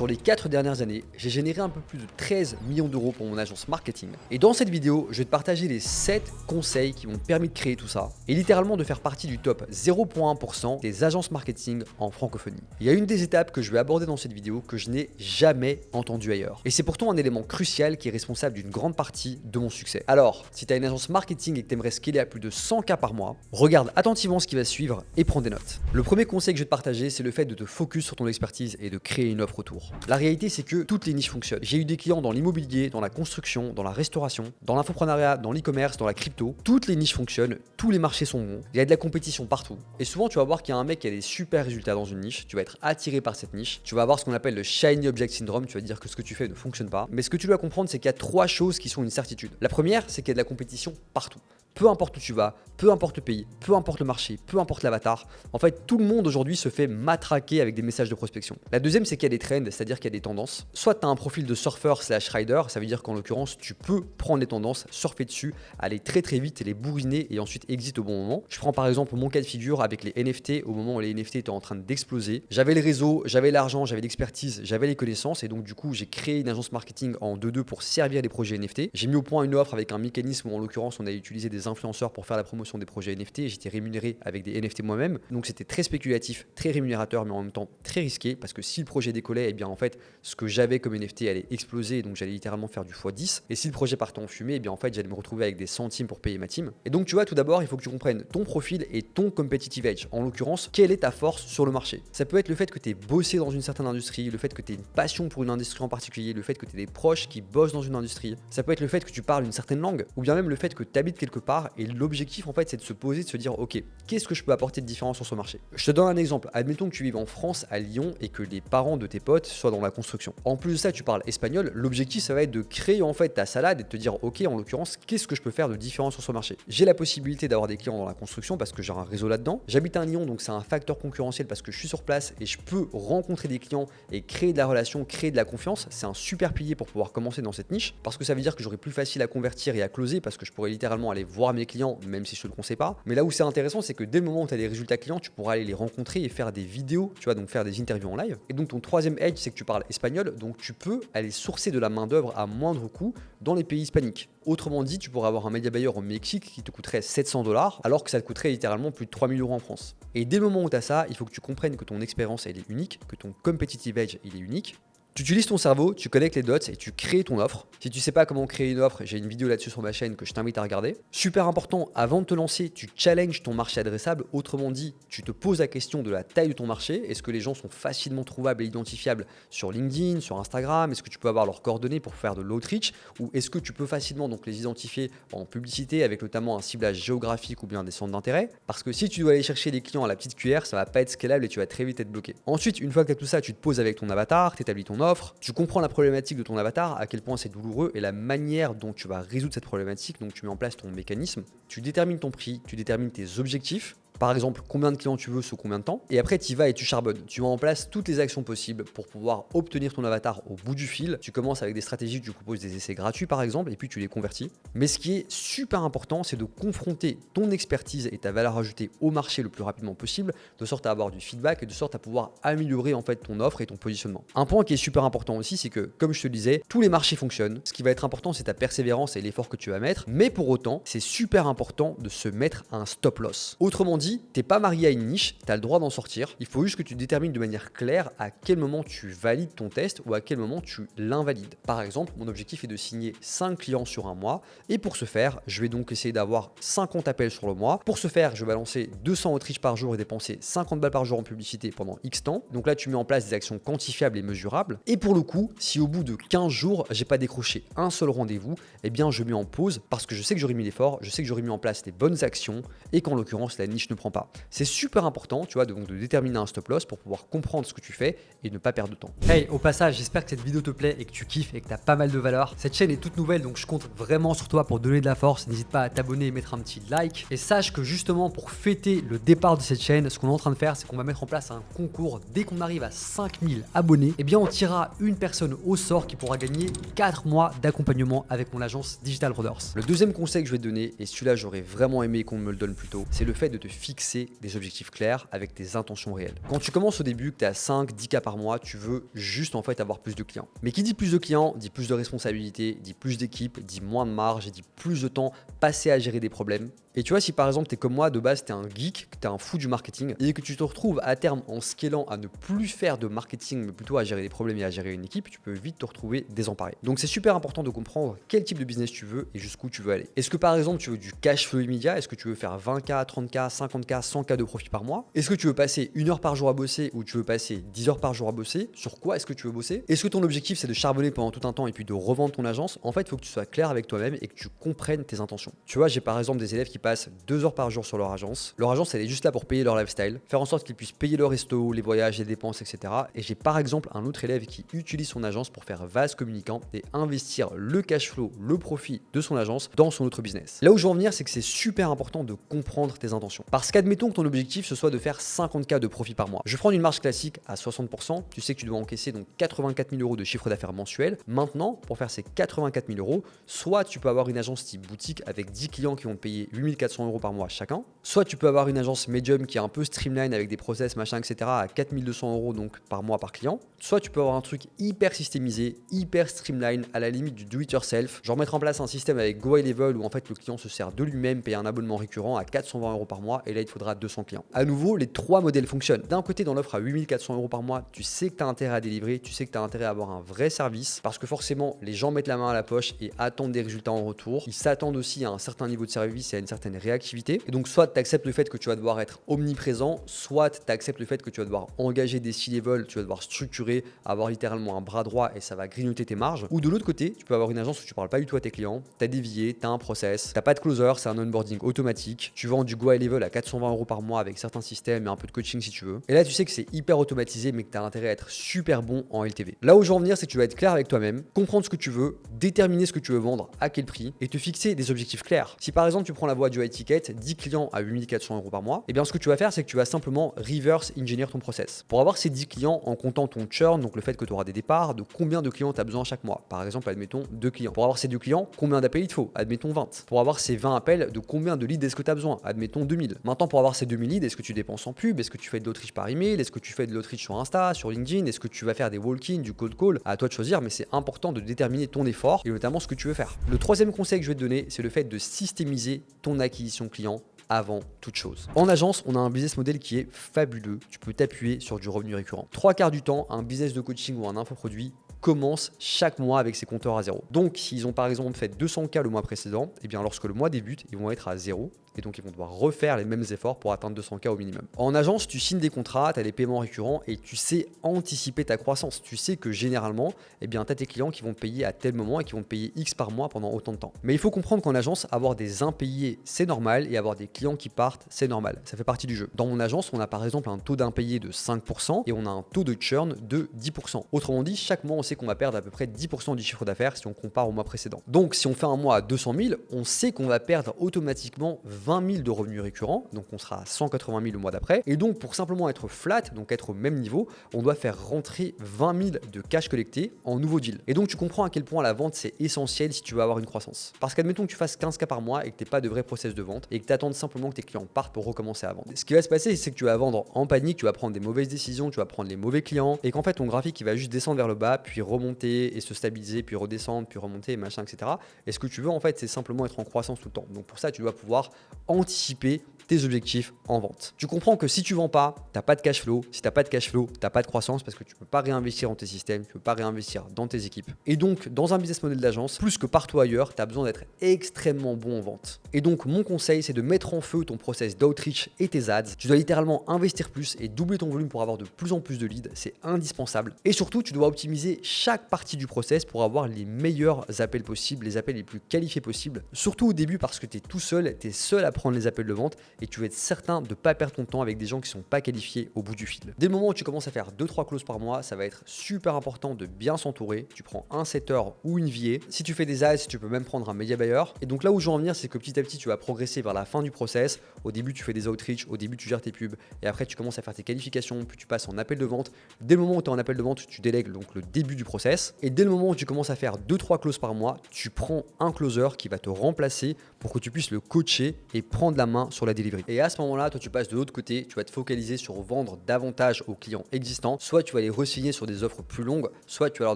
Sur les 4 dernières années, j'ai généré un peu plus de 13 millions d'euros pour mon agence marketing. Et dans cette vidéo, je vais te partager les 7 conseils qui m'ont permis de créer tout ça et littéralement de faire partie du top 0,1% des agences marketing en francophonie. Il y a une des étapes que je vais aborder dans cette vidéo que je n'ai jamais entendue ailleurs. Et c'est pourtant un élément crucial qui est responsable d'une grande partie de mon succès. Alors, si tu as une agence marketing et que tu aimerais scaler à plus de 100K par mois, regarde attentivement ce qui va suivre et prends des notes. Le premier conseil que je vais te partager, c'est le fait de te focus sur ton expertise et de créer une offre autour. La réalité, c'est que toutes les niches fonctionnent. J'ai eu des clients dans l'immobilier, dans la construction, dans la restauration, dans l'infoprenariat, dans l'e-commerce, dans la crypto. Toutes les niches fonctionnent, tous les marchés sont bons. Il y a de la compétition partout. Et souvent, tu vas voir qu'il y a un mec qui a des super résultats dans une niche. Tu vas être attiré par cette niche. Tu vas avoir ce qu'on appelle le shiny object syndrome. Tu vas dire que ce que tu fais ne fonctionne pas. Mais ce que tu dois comprendre, c'est qu'il y a 3 choses qui sont une certitude. La première, c'est qu'il y a de la compétition partout. Peu importe où tu vas, peu importe le pays, peu importe le marché, peu importe l'avatar, en fait tout le monde aujourd'hui se fait matraquer avec des messages de prospection. La deuxième, c'est qu'il y a des trends, c'est-à-dire qu'il y a des tendances. Soit tu as un profil de surfeur / rider, ça veut dire qu'en l'occurrence tu peux prendre les tendances, surfer dessus, aller très très vite et les bourriner et ensuite exit au bon moment. Je prends par exemple mon cas de figure avec les NFT, au moment où les NFT étaient en train d'exploser. J'avais le réseau, j'avais l'argent, j'avais l'expertise, j'avais les connaissances et donc du coup j'ai créé une agence marketing en 2-2 pour servir les projets NFT. J'ai mis au point une offre avec un mécanisme où en l'occurrence on a utilisé des influenceurs pour faire la promotion des projets NFT et j'étais rémunéré avec des NFT moi-même. Donc c'était très spéculatif, très rémunérateur mais en même temps très risqué parce que si le projet décollait, et bien en fait ce que j'avais comme NFT allait exploser et donc j'allais littéralement faire du x10 et si le projet partait en fumée, et bien en fait j'allais me retrouver avec des centimes pour payer ma team. Et donc tu vois, tout d'abord il faut que tu comprennes ton profil et ton competitive edge. En l'occurrence, quelle est ta force sur le marché. Ça peut être le fait que tu aies bossé dans une certaine industrie, le fait que tu aies une passion pour une industrie en particulier, le fait que tu aies des proches qui bossent dans une industrie. Ça peut être le fait que tu parles une certaine langue ou bien même le fait que tu habites quelque part et l'objectif en fait c'est de se poser, de se dire ok, qu'est-ce que je peux apporter de différent sur ce marché. Je te donne un exemple, admettons que tu vives en France, à Lyon et que les parents de tes potes soient dans la construction. En plus de ça, tu parles espagnol, l'objectif ça va être de créer en fait ta salade et de te dire ok, en l'occurrence, qu'est-ce que je peux faire de différent sur ce marché. J'ai la possibilité d'avoir des clients dans la construction parce que j'ai un réseau là-dedans. J'habite à Lyon donc c'est un facteur concurrentiel parce que je suis sur place et je peux rencontrer des clients et créer de la relation, créer de la confiance. C'est un super pilier pour pouvoir commencer dans cette niche parce que ça veut dire que j'aurai plus facile à convertir et à closer parce que je pourrais littéralement aller voir mes clients même si je te le conseille pas. Mais là où c'est intéressant, c'est que dès le moment où tu as des résultats clients, tu pourras aller les rencontrer et faire des vidéos, tu vois, donc faire des interviews en live. Et donc ton troisième edge, c'est que tu parles espagnol, donc tu peux aller sourcer de la main-d'œuvre à moindre coût dans les pays hispaniques. Autrement dit, tu pourrais avoir un média buyer au Mexique qui te coûterait 700$ alors que ça te coûterait littéralement plus de 3000€ en France. Et dès le moment où tu as ça, il faut que tu comprennes que ton expérience elle est unique, que ton competitive edge il est unique. Tu utilises ton cerveau, tu connectes les dots et tu crées ton offre. Si tu sais pas comment créer une offre, j'ai une vidéo là-dessus sur ma chaîne que je t'invite à regarder. Super important, avant de te lancer, tu challenges ton marché adressable. Autrement dit, tu te poses la question de la taille de ton marché. Est-ce que les gens sont facilement trouvables et identifiables sur LinkedIn, sur Instagram? Est-ce que tu peux avoir leurs coordonnées pour faire de l'outreach? Ou est-ce que tu peux facilement donc les identifier en publicité avec notamment un ciblage géographique ou bien des centres d'intérêt? Parce que si tu dois aller chercher des clients à la petite cuillère, ça va pas être scalable et tu vas très vite être bloqué. Ensuite, une fois que tu as tout ça, tu te poses avec ton avatar, tu établis ton offre, tu comprends la problématique de ton avatar, à quel point c'est douloureux et la manière dont tu vas résoudre cette problématique. Donc tu mets en place ton mécanisme, tu détermines ton prix, tu détermines tes objectifs. Par exemple, combien de clients tu veux sous combien de temps. Et après, tu y vas et tu charbonnes. Tu mets en place toutes les actions possibles pour pouvoir obtenir ton avatar au bout du fil. Tu commences avec des stratégies, tu proposes des essais gratuits par exemple, et puis tu les convertis. Mais ce qui est super important, c'est de confronter ton expertise et ta valeur ajoutée au marché le plus rapidement possible, de sorte à avoir du feedback et de sorte à pouvoir améliorer en fait ton offre et ton positionnement. Un point qui est super important aussi, c'est que, comme je te le disais, tous les marchés fonctionnent. Ce qui va être important, c'est ta persévérance et l'effort que tu vas mettre. Mais pour autant, c'est super important de se mettre à un stop loss. Autrement dit, t'es pas marié à une niche, tu as le droit d'en sortir. Il faut juste que tu détermines de manière claire à quel moment tu valides ton test ou à quel moment tu l'invalides. Par exemple, mon objectif est de signer 5 clients sur un mois et pour ce faire, je vais donc essayer d'avoir 50 appels sur le mois. Pour ce faire, je vais lancer 200 outreach par jour et dépenser 50 balles par jour en publicité pendant X temps. Donc là, tu mets en place des actions quantifiables et mesurables. Et pour le coup, si au bout de 15 jours, j'ai pas décroché un seul rendez-vous, eh bien je mets en pause parce que je sais que j'aurais mis l'effort, je sais que j'aurais mis en place les bonnes actions et qu'en l'occurrence, la niche ne prend pas. C'est super important, tu vois, de déterminer un stop loss pour pouvoir comprendre ce que tu fais et ne pas perdre de temps. Hey, au passage, j'espère que cette vidéo te plaît et que tu kiffes et que tu as pas mal de valeur. Cette chaîne est toute nouvelle, donc je compte vraiment sur toi pour donner de la force. N'hésite pas à t'abonner et mettre un petit like. Et sache que justement, pour fêter le départ de cette chaîne, ce qu'on est en train de faire, c'est qu'on va mettre en place un concours. Dès qu'on arrive à 5000 abonnés, eh bien on tirera une personne au sort qui pourra gagner 4 mois d'accompagnement avec mon agence Digital Brothers. Le deuxième conseil que je vais te donner, et celui-là j'aurais vraiment aimé qu'on me le donne plus tôt, c'est le fait de te fixer des objectifs clairs avec tes intentions réelles. Quand tu commences au début, que tu es à 5, 10 cas par mois, tu veux juste en fait avoir plus de clients. Mais qui dit plus de clients, dit plus de responsabilités, dit plus d'équipes, dit moins de marge et dit plus de temps passé à gérer des problèmes. Et tu vois, si par exemple tu es comme moi, de base tu es un geek, que tu es un fou du marketing et que tu te retrouves à terme en scalant à ne plus faire de marketing mais plutôt à gérer des problèmes et à gérer une équipe, tu peux vite te retrouver désemparé. Donc c'est super important de comprendre quel type de business tu veux et jusqu'où tu veux aller. Est-ce que par exemple tu veux du cash flow immédiat? Est-ce que tu veux faire 20K, 30K, 50K, 100K de profit par mois? Est-ce que tu veux passer 1 heure par jour à bosser ou tu veux passer 10 heures par jour à bosser? Sur quoi est-ce que tu veux bosser? Est-ce que ton objectif c'est de charbonner pendant tout un temps et puis de revendre ton agence? En fait, il faut que tu sois clair avec toi-même et que tu comprennes tes intentions. Tu vois, j'ai par exemple des élèves qui passent 2 heures par jour sur leur agence. Leur agence, elle est juste là pour payer leur lifestyle, faire en sorte qu'ils puissent payer leur resto, les voyages, les dépenses, etc. Et j'ai par exemple un autre élève qui utilise son agence pour faire vase communicant et investir le cash flow, le profit de son agence dans son autre business. Là où je veux en venir, c'est que c'est super important de comprendre tes intentions. Parce qu'admettons que ton objectif ce soit de faire 50K de profit par mois. Je prends une marge classique à 60%. Tu sais que tu dois encaisser donc 84 000 € de chiffre d'affaires mensuel. Maintenant, pour faire ces 84 000 €, soit tu peux avoir une agence type boutique avec 10 clients qui vont te payer 8 400 € par mois chacun. Soit tu peux avoir une agence medium qui est un peu streamline avec des process, machin, etc. à 4 200 € donc par mois par client. Soit tu peux avoir un truc hyper systémisé, hyper streamline, à la limite du do-it-yourself. Genre mettre en place un système avec Go High Level où en fait le client se sert de lui-même, paye un abonnement récurrent à 420 € par mois et là il te faudra 200 clients. À nouveau, les trois modèles fonctionnent. D'un côté, dans l'offre à 8 400 € par mois, tu sais que tu as intérêt à délivrer, tu sais que tu as intérêt à avoir un vrai service parce que forcément les gens mettent la main à la poche et attendent des résultats en retour. Ils s'attendent aussi à un certain niveau de service et à une certaine réactivité. Et donc soit tu acceptes le fait que tu vas devoir être omniprésent, soit tu acceptes le fait que tu vas devoir engager des C-level, tu vas devoir structurer, avoir littéralement un bras droit et ça va grignoter tes marges. Ou de l'autre côté, tu peux avoir une agence où tu parles pas du tout à tes clients, tu as dévié, tu as un process, tu pas de closer, c'est un onboarding automatique, tu vends du Go High Level à 420 € par mois avec certains systèmes et un peu de coaching si tu veux. Et là tu sais que c'est hyper automatisé mais que tu as intérêt à être super bon en LTV. Là où je veux en venir, c'est que tu vas être clair avec toi-même, comprendre ce que tu veux, déterminer ce que tu veux vendre, à quel prix et te fixer des objectifs clairs. Si par exemple tu prends la voie du high ticket, 10 clients à 8 400 € par mois, et bien ce que tu vas faire c'est que tu vas simplement reverse engineer ton process. Pour avoir ces 10 clients en comptant ton churn, donc le fait que tu auras des départs, de combien de clients tu as besoin chaque mois. Par exemple, admettons 2 clients. Pour avoir ces 2 clients, combien d'appels il te faut? Admettons 20. Pour avoir ces 20 appels, de combien de leads est-ce que tu as besoin? Admettons 2000. Maintenant, pour avoir ces 2000 leads, est-ce que tu dépenses en pub? Est-ce que tu fais de l'outreach par email? Est-ce que tu fais de l'outreach sur Insta, sur LinkedIn? Est-ce que tu vas faire des walk-in, du cold call? À toi de choisir, mais c'est important de déterminer ton effort et notamment ce que tu veux faire. Le troisième conseil que je vais te donner, c'est le fait de systémiser ton acquisition client avant toute chose. En agence, on a un business model qui est fabuleux. Tu peux t'appuyer sur du revenu récurrent. 3/4 du temps, un business de coaching ou un infoproduit commence chaque mois avec ses compteurs à zéro. Donc, s'ils ont par exemple fait 200K le mois précédent, et bien lorsque le mois débute, ils vont être à zéro. Et donc, ils vont devoir refaire les mêmes efforts pour atteindre 200K au minimum. En agence, tu signes des contrats, tu as des paiements récurrents et tu sais anticiper ta croissance. Tu sais que généralement, eh bien, tu as tes clients qui vont te payer à tel moment et qui vont te payer X par mois pendant autant de temps. Mais il faut comprendre qu'en agence, avoir des impayés, c'est normal et avoir des clients qui partent, c'est normal. Ça fait partie du jeu. Dans mon agence, on a par exemple un taux d'impayés de 5% et on a un taux de churn de 10%. Autrement dit, chaque mois, on sait qu'on va perdre à peu près 10% du chiffre d'affaires si on compare au mois précédent. Donc, si on fait un mois à 200 000, on sait qu'on va perdre automatiquement 20 000 de revenus récurrents, donc on sera à 180 000 le mois d'après. Et donc pour simplement être flat, donc être au même niveau, on doit faire rentrer 20 000 de cash collecté en nouveau deal. Et donc tu comprends à quel point la vente c'est essentiel si tu veux avoir une croissance. Parce qu'admettons que tu fasses 15K par mois et que tu n'aies pas de vrai process de vente et que tu attendes simplement que tes clients partent pour recommencer à vendre. Ce qui va se passer, c'est que tu vas vendre en panique, tu vas prendre des mauvaises décisions, tu vas prendre les mauvais clients et qu'en fait ton graphique il va juste descendre vers le bas, puis remonter et se stabiliser, puis redescendre, puis remonter, machin, etc. Et ce que tu veux en fait, c'est simplement être en croissance tout le temps. Donc pour ça, tu dois pouvoir anticiper tes objectifs en vente. Tu comprends que si tu vends pas, tu n'as pas de cash flow. Si tu n'as pas de cash flow, tu n'as pas de croissance parce que tu ne peux pas réinvestir dans tes systèmes, tu ne peux pas réinvestir dans tes équipes. Et donc, dans un business model d'agence, plus que partout ailleurs, tu as besoin d'être extrêmement bon en vente. Et donc, mon conseil, c'est de mettre en feu ton process d'outreach et tes ads. Tu dois littéralement investir plus et doubler ton volume pour avoir de plus en plus de leads. C'est indispensable. Et surtout, tu dois optimiser chaque partie du process pour avoir les meilleurs appels possibles, les appels les plus qualifiés possibles. Surtout au début parce que tu es tout seul, tu es seul à prendre les appels de vente et tu veux être certain de ne pas perdre ton temps avec des gens qui ne sont pas qualifiés au bout du fil. Dès le moment où tu commences à faire 2-3 closes par mois, ça va être super important de bien s'entourer. Tu prends un setter ou une VA. Si tu fais des ads, tu peux même prendre un media buyer. Et donc là où je veux en venir, c'est que petit à petit, tu vas progresser vers la fin du process. Au début, tu fais des outreach, au début, tu gères tes pubs et après, tu commences à faire tes qualifications, puis tu passes en appel de vente. Dès le moment où tu es en appel de vente, tu délègues donc le début du process. Et dès le moment où tu commences à faire 2-3 closes par mois, tu prends un closer qui va te remplacer pour que tu puisses le coacher et prendre la main sur la delivery. Et à ce moment-là, toi tu passes de l'autre côté, tu vas te focaliser sur vendre davantage aux clients existants, soit tu vas les re-signer sur des offres plus longues, soit tu vas leur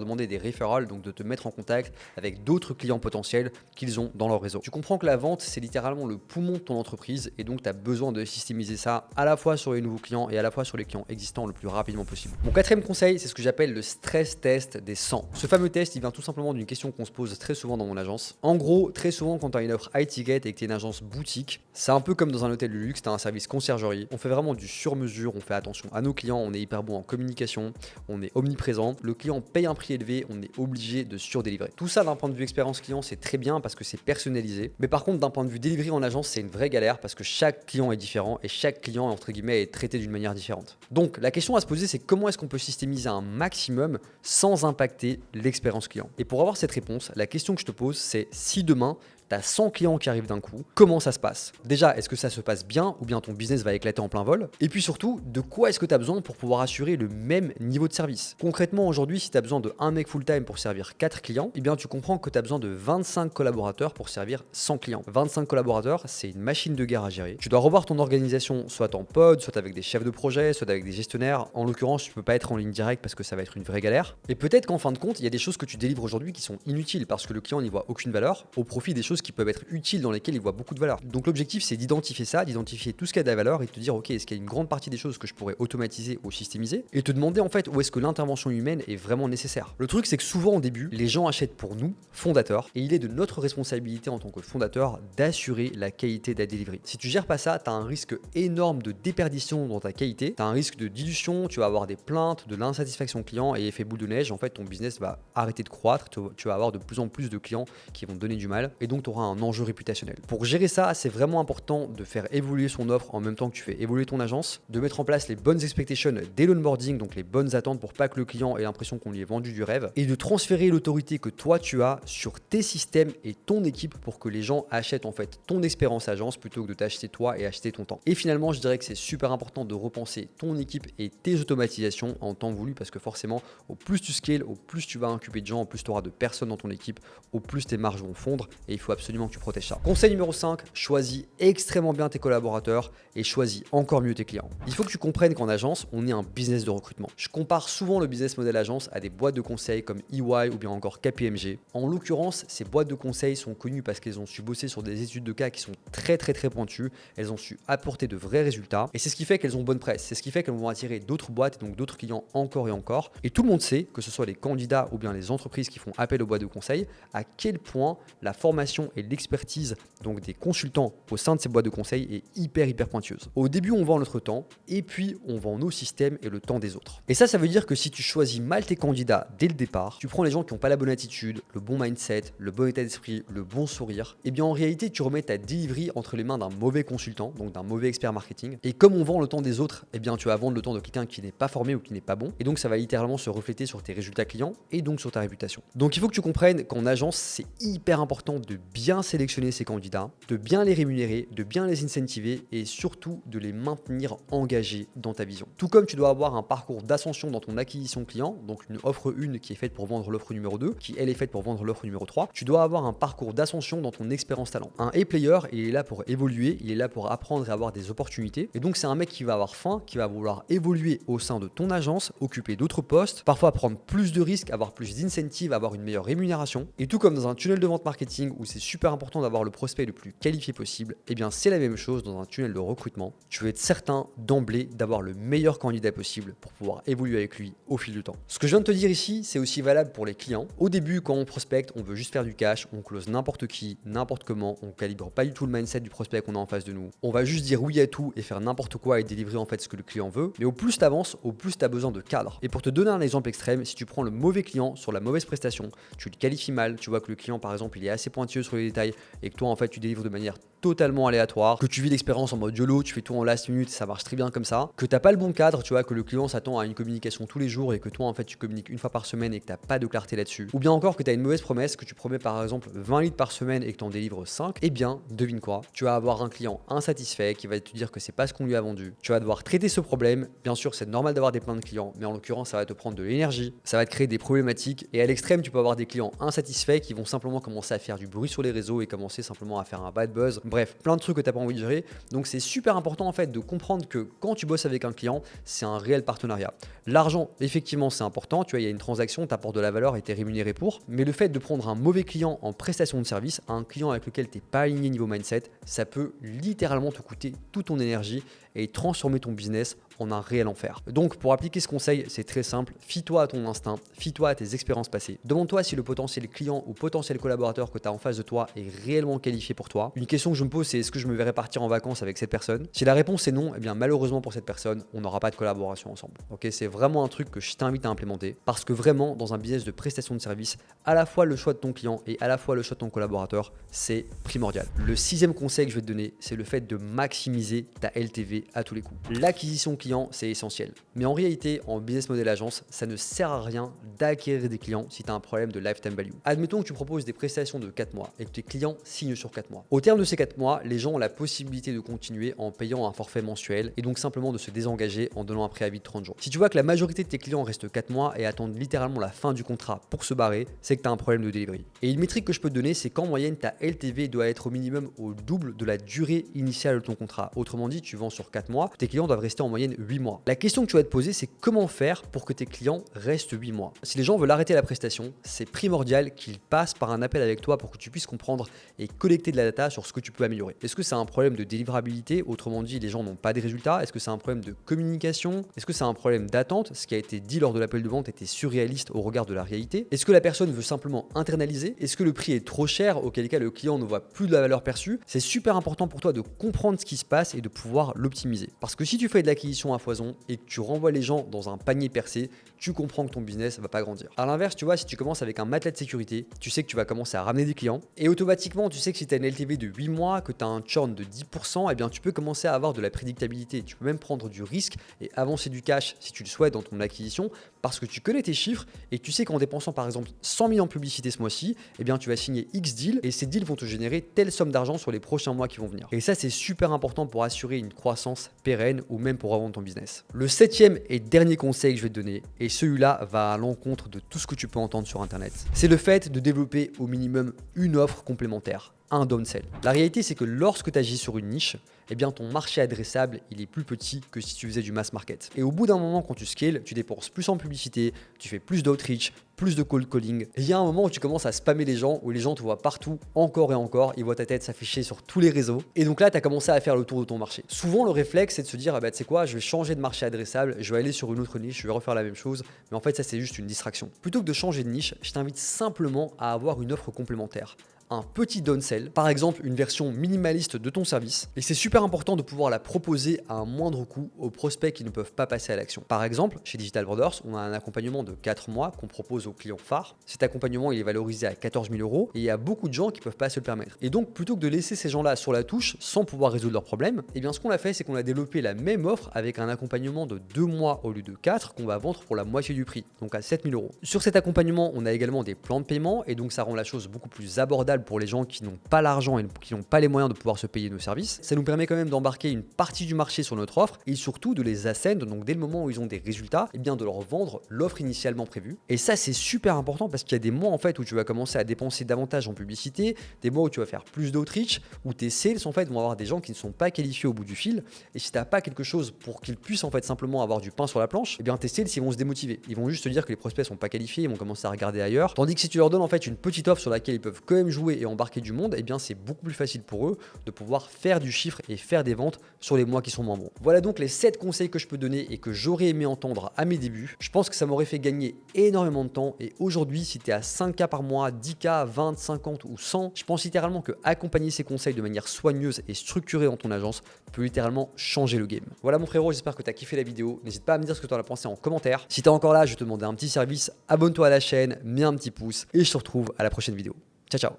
demander des referrals, donc de te mettre en contact avec d'autres clients potentiels qu'ils ont dans leur réseau. Tu comprends que la vente, c'est littéralement le poumon de ton entreprise et donc tu as besoin de systémiser ça à la fois sur les nouveaux clients et à la fois sur les clients existants le plus rapidement possible. Mon quatrième conseil, c'est ce que j'appelle le stress test des 100. Ce fameux test, il vient tout simplement d'une question qu'on se pose très souvent dans mon agence. En gros, très souvent quand tu as une offre high ticket et que tu es une agence boutique, c'est un peu comme dans un hôtel de luxe, tu as un service conciergerie. On fait vraiment du sur-mesure, on fait attention à nos clients, on est hyper bon en communication, on est omniprésent. Le client paye un prix élevé, on est obligé de surdélivrer. Tout ça d'un point de vue expérience client, c'est très bien parce que c'est personnalisé. Mais par contre, d'un point de vue delivery en agence, c'est une vraie galère parce que chaque client est différent et chaque client, entre guillemets, est traité d'une manière différente. Donc, la question à se poser, c'est comment est-ce qu'on peut systémiser un maximum sans impacter l'expérience client? Et pour avoir cette réponse, la question que je te pose, c'est si demain, tu as 100 clients qui arrivent d'un coup, comment ça se passe? Déjà, est-ce que ça se passe bien ou bien ton business va éclater en plein vol? Et puis surtout, de quoi est-ce que tu as besoin pour pouvoir assurer le même niveau de service? Concrètement, aujourd'hui, si tu as besoin de un mec full-time pour servir 4 clients, eh bien tu comprends que tu as besoin de 25 collaborateurs pour servir 100 clients. 25 collaborateurs, c'est une machine de guerre à gérer. Tu dois revoir ton organisation, soit en pod, soit avec des chefs de projet, soit avec des gestionnaires. En l'occurrence, tu peux pas être en ligne directe parce que ça va être une vraie galère. Et peut-être qu'en fin de compte, il y a des choses que tu délivres aujourd'hui qui sont inutiles parce que le client n'y voit aucune valeur au profit des choses qui peuvent être utiles dans lesquelles il voit beaucoup de valeur. Donc l'objectif, c'est d'identifier ça, d'identifier tout ce qui a de la valeur et de te dire ok, est-ce qu'il y a une grande partie des choses que je pourrais automatiser ou systémiser et te demander en fait où est-ce que l'intervention humaine est vraiment nécessaire. Le truc, c'est que souvent au début, les gens achètent pour nous, fondateurs, et il est de notre responsabilité en tant que fondateur d'assurer la qualité de la delivery. Si tu gères pas ça, tu as un risque énorme de déperdition dans ta qualité, tu as un risque de dilution, tu vas avoir des plaintes, de l'insatisfaction client et effet boule de neige, en fait ton business va arrêter de croître, tu vas avoir de plus en plus de clients qui vont te donner du mal et donc tu auras un enjeu réputationnel. Pour gérer ça, c'est vraiment important de faire évoluer son offre en même temps que tu fais évoluer ton agence, de mettre en place les bonnes expectations dès l'onboarding, donc les bonnes attentes pour pas que le client ait l'impression qu'on lui ait vendu du rêve, et de transférer l'autorité que toi tu as sur tes systèmes et ton équipe pour que les gens achètent en fait ton expérience agence plutôt que de t'acheter toi et acheter ton temps. Et finalement, je dirais que c'est super important de repenser ton équipe et tes automatisations en temps voulu parce que forcément, au plus tu scales, au plus tu vas incuber de gens, au plus tu auras de personnes dans ton équipe, au plus tes marges vont fondre et il faut absolument que tu protèges ça. Conseil numéro 5, choisis extrêmement bien tes collaborateurs et choisis encore mieux tes clients. Il faut que tu comprennes qu'en agence, on est un business de recrutement. Je compare souvent le business model agence à des boîtes de conseil comme EY ou bien encore KPMG. En l'occurrence, ces boîtes de conseil sont connues parce qu'elles ont su bosser sur des études de cas qui sont très pointues, elles ont su apporter de vrais résultats et c'est ce qui fait qu'elles ont bonne presse, c'est ce qui fait qu'elles vont attirer d'autres boîtes et donc d'autres clients encore et encore. Et tout le monde sait, que ce soit les candidats ou bien les entreprises qui font appel aux boîtes de conseil, à quel point la formation et l'expertise donc des consultants au sein de ces boîtes de conseil est hyper pointilleuse. Au début, on vend notre temps et puis on vend nos systèmes et le temps des autres. Et ça veut dire que si tu choisis mal tes candidats dès le départ, tu prends les gens qui n'ont pas la bonne attitude, le bon mindset, le bon état d'esprit, le bon sourire, et bien en réalité, tu remets ta delivery entre les mains d'un mauvais consultant, donc d'un mauvais expert marketing. Et comme on vend le temps des autres, eh bien tu vas vendre le temps de quelqu'un qui n'est pas formé ou qui n'est pas bon. Et donc ça va littéralement se refléter sur tes résultats clients et donc sur ta réputation. Donc il faut que tu comprennes qu'en agence, c'est hyper important de bien sélectionner ses candidats, de bien les rémunérer, de bien les incentiver et surtout de les maintenir engagés dans ta vision. Tout comme tu dois avoir un parcours d'ascension dans ton acquisition client, donc une offre 1 qui est faite pour vendre l'offre numéro 2, qui elle est faite pour vendre l'offre numéro 3, tu dois avoir un parcours d'ascension dans ton expérience talent. Un A-player, il est là pour évoluer, il est là pour apprendre et avoir des opportunités. Et donc c'est un mec qui va avoir faim, qui va vouloir évoluer au sein de ton agence, occuper d'autres postes, parfois prendre plus de risques, avoir plus d'incentives, avoir une meilleure rémunération. Et tout comme dans un tunnel de vente marketing où c'est super important d'avoir le prospect le plus qualifié possible, eh bien c'est la même chose dans un tunnel de recrutement. Tu veux être certain d'emblée d'avoir le meilleur candidat possible pour pouvoir évoluer avec lui au fil du temps. Ce que je viens de te dire ici, c'est aussi valable pour les clients. Au début, quand on prospecte, on veut juste faire du cash, on close n'importe qui, n'importe comment, on calibre pas du tout le mindset du prospect qu'on a en face de nous. On va juste dire oui à tout et faire n'importe quoi et délivrer en fait ce que le client veut. Mais au plus tu avances, au plus tu as besoin de cadre. Et pour te donner un exemple extrême, si tu prends le mauvais client sur la mauvaise prestation, tu le qualifies mal, tu vois que le client par exemple il est assez pointilleux sur les détails et que toi en fait tu délivres de manière totalement aléatoire, que tu vis l'expérience en mode YOLO, tu fais tout en last minute, ça marche très bien comme ça, que t'as pas le bon cadre, tu vois, que le client s'attend à une communication tous les jours et que toi en fait tu communiques une fois par semaine et que t'as pas de clarté là-dessus, ou bien encore que t'as une mauvaise promesse, que tu promets par exemple 20 litres par semaine et que t'en délivres 5, eh bien devine quoi, tu vas avoir un client insatisfait qui va te dire que c'est pas ce qu'on lui a vendu, tu vas devoir traiter ce problème, bien sûr c'est normal d'avoir des plaintes de clients, mais en l'occurrence ça va te prendre de l'énergie, ça va te créer des problématiques et à l'extrême tu peux avoir des clients insatisfaits qui vont simplement commencer à faire du bruit sur les réseaux et commencer simplement à faire un bad buzz. Bref, plein de trucs que tu n'as pas envie de gérer. Donc c'est super important en fait de comprendre que quand tu bosses avec un client, c'est un réel partenariat. L'argent, effectivement, c'est important. Tu vois, il y a une transaction, tu apportes de la valeur et tu es rémunéré pour. Mais le fait de prendre un mauvais client en prestation de service, un client avec lequel tu n'es pas aligné niveau mindset, ça peut littéralement te coûter toute ton énergie et transformer ton business en un réel enfer. Donc pour appliquer ce conseil, c'est très simple, fie-toi à ton instinct, fie-toi à tes expériences passées. Demande-toi si le potentiel client ou potentiel collaborateur que tu as en face de toi est réellement qualifié pour toi. Une question que je me pose, c'est est-ce que je me verrais partir en vacances avec cette personne? Si la réponse est non, eh bien malheureusement pour cette personne, on n'aura pas de collaboration ensemble. Ok, c'est vraiment un truc que je t'invite à implémenter parce que vraiment dans un business de prestation de service, à la fois le choix de ton client et à la fois le choix de ton collaborateur, c'est primordial. Le sixième conseil que je vais te donner, c'est le fait de maximiser ta LTV à tous les coups. L'acquisition client, c'est essentiel. Mais en réalité, en business model agence, ça ne sert à rien d'acquérir des clients si tu as un problème de lifetime value. Admettons que tu proposes des prestations de 4 mois et que tes clients signent sur 4 mois. Au terme de ces 4 mois, les gens ont la possibilité de continuer en payant un forfait mensuel et donc simplement de se désengager en donnant un préavis de 30 jours. Si tu vois que la majorité de tes clients restent 4 mois et attendent littéralement la fin du contrat pour se barrer, c'est que tu as un problème de delivery. Et une métrique que je peux te donner, c'est qu'en moyenne, ta LTV doit être au minimum au double de la durée initiale de ton contrat. Autrement dit, tu vends sur 4 mois, tes clients doivent rester en moyenne 8 mois. La question que tu vas te poser, c'est comment faire pour que tes clients restent 8 mois. Si les gens veulent arrêter la prestation, c'est primordial qu'ils passent par un appel avec toi pour que tu puisses comprendre et collecter de la data sur ce que tu peux améliorer. Est-ce que c'est un problème de délivrabilité? Autrement dit, les gens n'ont pas de résultats? Est-ce que c'est un problème de communication? Est-ce que c'est un problème d'attente? Ce qui a été dit lors de l'appel de vente était surréaliste au regard de la réalité. Est-ce que la personne veut simplement internaliser? Est-ce que le prix est trop cher, auquel cas le client ne voit plus de la valeur perçue? C'est super important pour toi de comprendre ce qui se passe et de pouvoir l'optimiser. Parce que si tu fais de l'acquisition à foison et que tu renvoies les gens dans un panier percé, tu comprends que ton business va pas grandir. À l'inverse, tu vois, si tu commences avec un matelas de sécurité, tu sais que tu vas commencer à ramener des clients et automatiquement, tu sais que si tu as une LTV de 8 mois, que tu as un churn de 10%, eh bien tu peux commencer à avoir de la prédictabilité. Tu peux même prendre du risque et avancer du cash si tu le souhaites dans ton acquisition parce que tu connais tes chiffres et tu sais qu'en dépensant par exemple 100 000 en publicité ce mois-ci, eh bien tu vas signer X deals et ces deals vont te générer telle somme d'argent sur les prochains mois qui vont venir. Et ça, c'est super important pour assurer une croissance pérenne ou même pour revendre ton business. Le septième et dernier conseil que je vais te donner, et celui-là va à l'encontre de tout ce que tu peux entendre sur Internet, c'est le fait de développer au minimum une offre complémentaire, un downsell. La réalité, c'est que lorsque tu agis sur une niche, eh bien ton marché adressable, il est plus petit que si tu faisais du mass market. Et au bout d'un moment, quand tu scales, tu dépenses plus en publicité, tu fais plus d'outreach, plus de cold calling. Et il y a un moment où tu commences à spammer les gens, où les gens te voient partout, encore et encore, ils voient ta tête s'afficher sur tous les réseaux. Et donc là, tu as commencé à faire le tour de ton marché. Souvent, le réflexe, c'est de se dire, ah bah, tu sais quoi, je vais changer de marché adressable, je vais aller sur une autre niche, je vais refaire la même chose. Mais en fait, ça, c'est juste une distraction. Plutôt que de changer de niche, je t'invite simplement à avoir une offre complémentaire. Un petit downsell, par exemple une version minimaliste de ton service, et c'est super important de pouvoir la proposer à un moindre coût aux prospects qui ne peuvent pas passer à l'action. Par exemple, chez Digital Brothers, on a un accompagnement de 4 mois qu'on propose aux clients phares. Cet accompagnement, il est valorisé à 14 000 € et il y a beaucoup de gens qui ne peuvent pas se le permettre. Et donc, plutôt que de laisser ces gens-là sur la touche sans pouvoir résoudre leurs problèmes, eh bien ce qu'on a fait, c'est qu'on a développé la même offre avec un accompagnement de 2 mois au lieu de 4 qu'on va vendre pour la moitié du prix, donc à 7 000 €. Sur cet accompagnement, on a également des plans de paiement et donc ça rend la chose beaucoup plus abordable pour les gens qui n'ont pas l'argent et qui n'ont pas les moyens de pouvoir se payer nos services. Ça nous permet quand même d'embarquer une partie du marché sur notre offre et surtout de les ascend, donc dès le moment où ils ont des résultats, eh bien de leur vendre l'offre initialement prévue. Et ça, c'est super important parce qu'il y a des mois en fait où tu vas commencer à dépenser davantage en publicité, des mois où tu vas faire plus d'outreach, où tes sales en fait vont avoir des gens qui ne sont pas qualifiés au bout du fil. Et si tu n'as pas quelque chose pour qu'ils puissent en fait simplement avoir du pain sur la planche, eh bien tes sales ils vont se démotiver. Ils vont juste te dire que les prospects sont pas qualifiés, ils vont commencer à regarder ailleurs. Tandis que si tu leur donnes en fait une petite offre sur laquelle ils peuvent quand même jouer et embarquer du monde, eh bien c'est beaucoup plus facile pour eux de pouvoir faire du chiffre et faire des ventes sur les mois qui sont moins bons. Voilà donc les 7 conseils que je peux donner et que j'aurais aimé entendre à mes débuts. Je pense que ça m'aurait fait gagner énormément de temps et aujourd'hui, si tu es à 5K par mois, 10K, 20, 50 ou 100, je pense littéralement que accompagner ces conseils de manière soigneuse et structurée dans ton agence peut littéralement changer le game. Voilà mon frérot, j'espère que tu as kiffé la vidéo. N'hésite pas à me dire ce que tu en as pensé en commentaire. Si tu es encore là, je vais te demander un petit service, abonne-toi à la chaîne, mets un petit pouce et je te retrouve à la prochaine vidéo. Ciao ciao.